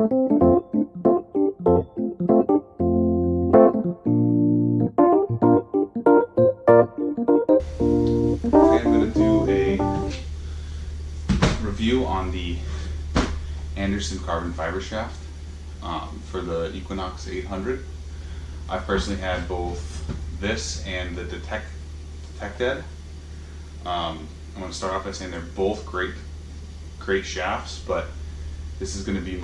I'm going to do a review on the Anderson carbon fiber shaft for the Equinox 800. I personally had both this and the Detected. I'm going to start off by saying they're both great shafts, but this is going to be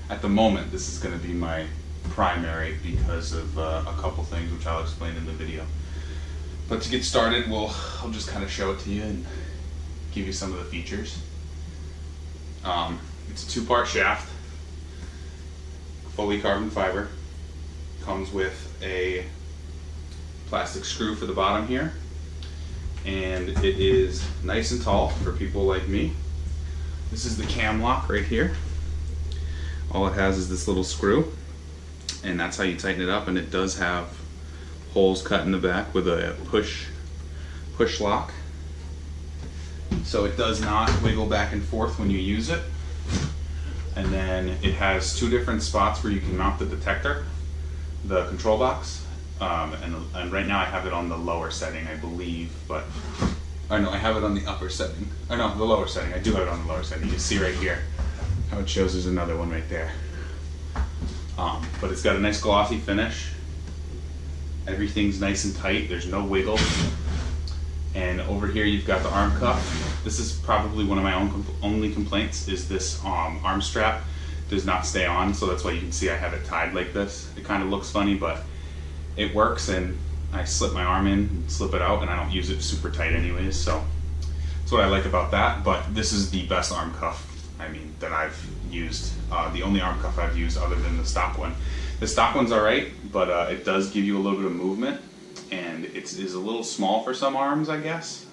at the moment, this is going to be my primary because of a couple things which I'll explain in the video. But to get started, I'll just kind of show it to you and give you some of the features. It's a two-part shaft, fully carbon fiber. Comes with a plastic screw for the bottom here, and it is nice and tall for people like me. This is the cam lock right here. All it has is this little screw, and that's how you tighten it up, and it does have holes cut in the back with a push lock, so it does not wiggle back and forth when you use it. And then it has two different spots where you can mount the detector, the control box, and right now I have it on the lower setting, I believe, but no, I have it on the upper setting. Oh no, the lower setting. I do have it on the lower setting. You see right here how it shows there's another one right there. But it's got a nice glossy finish. Everything's nice and tight. There's no wiggle. And over here you've got the arm cuff. This is probably one of my only complaints, is this arm strap does not stay on, so that's why you can see I have it tied like this. It kind of looks funny, but it works, and I slip my arm in and slip it out, and I don't use it super tight anyways, so that's what I like about that. But this is the best arm cuff, that I've used. The only arm cuff I've used other than the stock one. The stock one's alright, but it does give you a little bit of movement, and it is a little small for some arms, I guess.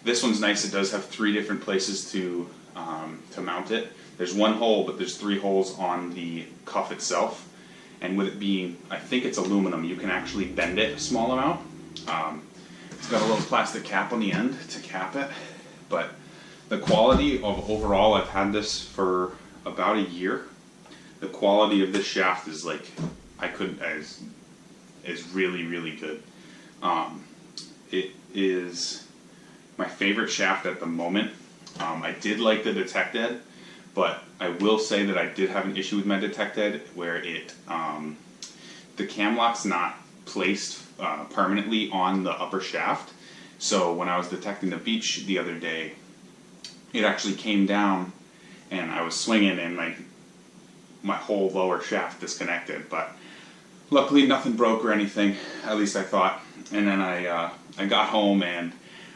This one's nice. It does have three different places to mount it. There's one hole, but there's three holes on the cuff itself. And with it being, I think it's aluminum, you can actually bend it a small amount. It's got a little plastic cap on the end to cap it. But the quality of overall, I've had this for about a year. The quality of this shaft is is really, really good. It is my favorite shaft at the moment. I did like the Detected, but I will say that I did have an issue with my Detected where the cam lock's not placed permanently on the upper shaft. So when I was detecting the beach the other day, it actually came down, and I was swinging, and my whole lower shaft disconnected. But luckily nothing broke or anything, at least I thought. And then I got home, and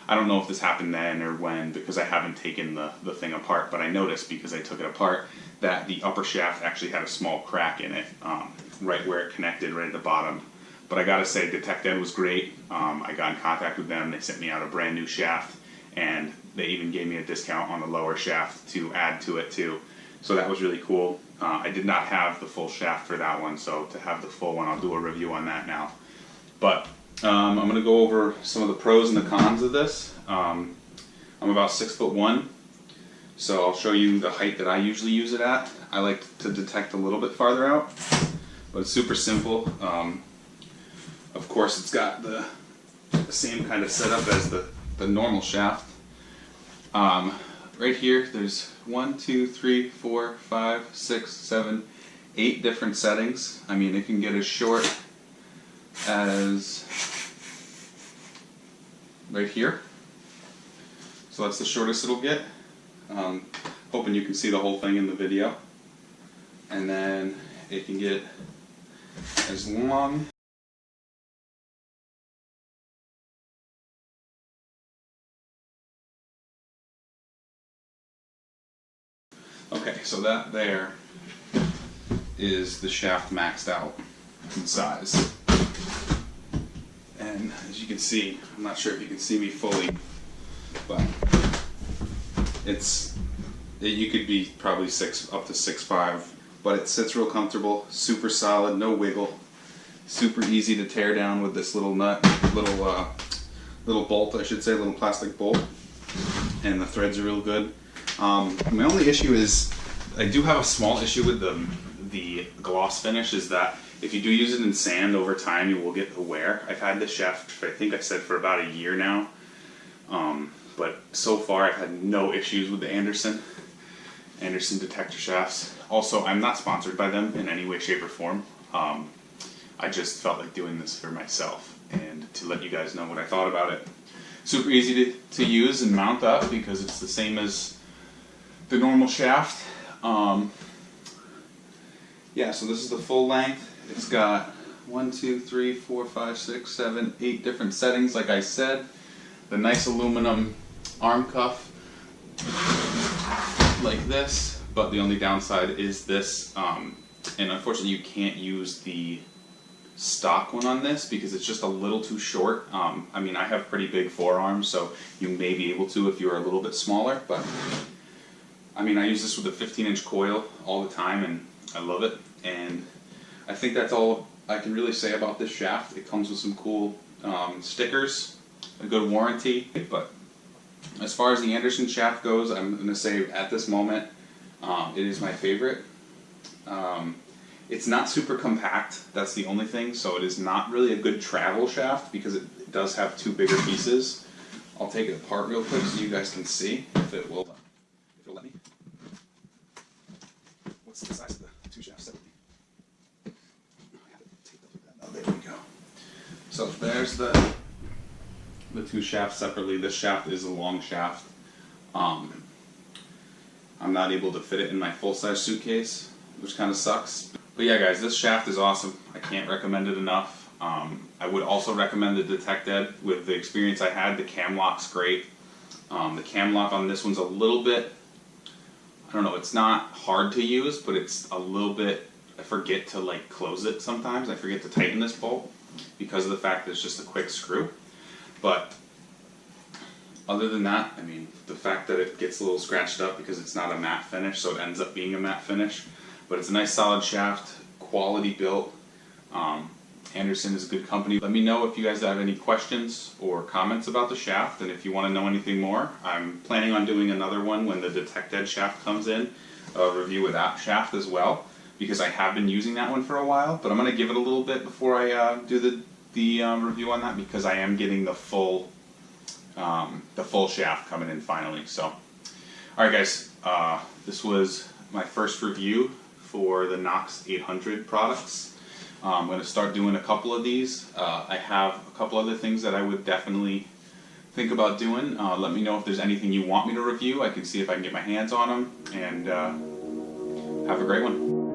I don't know if this happened then or when, because I haven't taken the thing apart, but I noticed, because I took it apart, that the upper shaft actually had a small crack in it, right where it connected, right at the bottom. But I gotta say, Detected was great. I got in contact with them. They sent me out a brand new shaft, and they even gave me a discount on the lower shaft to add to it too. So that was really cool. I did not have the full shaft for that one, so to have the full one, I'll do a review on that now. But I'm going to go over some of the pros and the cons of this. I'm about 6'1", so I'll show you the height that I usually use it at. I like to detect a little bit farther out, but it's super simple. Of course, it's got the same kind of setup as the normal shaft. Right here, there's 1, 2, 3, 4, 5, 6, 7, 8 different settings. It can get as short as right here. So that's the shortest it'll get. Hoping you can see the whole thing in the video. And then it can get as long . Okay, so that there is the shaft maxed out in size. And as you can see, I'm not sure if you can see me fully, but you could be probably up to 6'5", but it sits real comfortable, super solid, no wiggle, super easy to tear down with this little nut, little bolt, I should say, little plastic bolt, and the threads are real good. My only issue is I do have a small issue with the gloss finish, is that if you do use it in sand over time, you will get the wear. I've had this shaft, I think I said, for about a year now. But so far I've had no issues with the Anderson detector shafts. Also, I'm not sponsored by them in any way, shape, or form. I just felt like doing this for myself and to let you guys know what I thought about it. Super easy to use and mount up because it's the same as the normal shaft. Yeah, so this is the full length. It's got 1, 2, 3, 4, 5, 6, 7, 8 different settings, like I said. The nice aluminum arm cuff, like this, but the only downside is this, and unfortunately you can't use the stock one on this because it's just a little too short. I mean, I have pretty big forearms, so you may be able to if you're a little bit smaller, but I mean, I use this with a 15-inch coil all the time and I love it, and I think that's all I can really say about this shaft. It comes with some cool stickers, a good warranty, but as far as the Anderson shaft goes, I'm going to say at this moment it is my favorite. It's not super compact, that's the only thing, so it is not really a good travel shaft because it does have 2 bigger pieces. I'll take it apart real quick so you guys can see if it'll let me. What's the size of the 2 shafts separately? I have it taped up like that. Oh, there we go. So there's the 2 shafts separately. This shaft is a long shaft. I'm not able to fit it in my full-size suitcase, which kind of sucks. But yeah, guys, this shaft is awesome. I can't recommend it enough. I would also recommend the Detect Ed. With the experience I had, the cam lock's great. The cam lock on this one's a little bit, I don't know, it's not hard to use, but it's a little bit, I forget to like close it sometimes. I forget to tighten this bolt because of the fact that it's just a quick screw. But other than that, I mean, the fact that it gets a little scratched up because it's not a matte finish, so it ends up being a matte finish. But it's a nice solid shaft, quality built. Anderson is a good company. Let me know if you guys have any questions or comments about the shaft, and if you want to know anything more. I'm planning on doing another one when the Detect Ed shaft comes in, a review with that shaft as well, because I have been using that one for a while, but I'm going to give it a little bit before I do the review on that, because I am getting the full shaft coming in finally. So, alright guys, this was my first review for the Knox 800 products. I'm going to start doing a couple of these. I have a couple other things that I would definitely think about doing. Let me know if there's anything you want me to review. I can see if I can get my hands on them, and have a great one.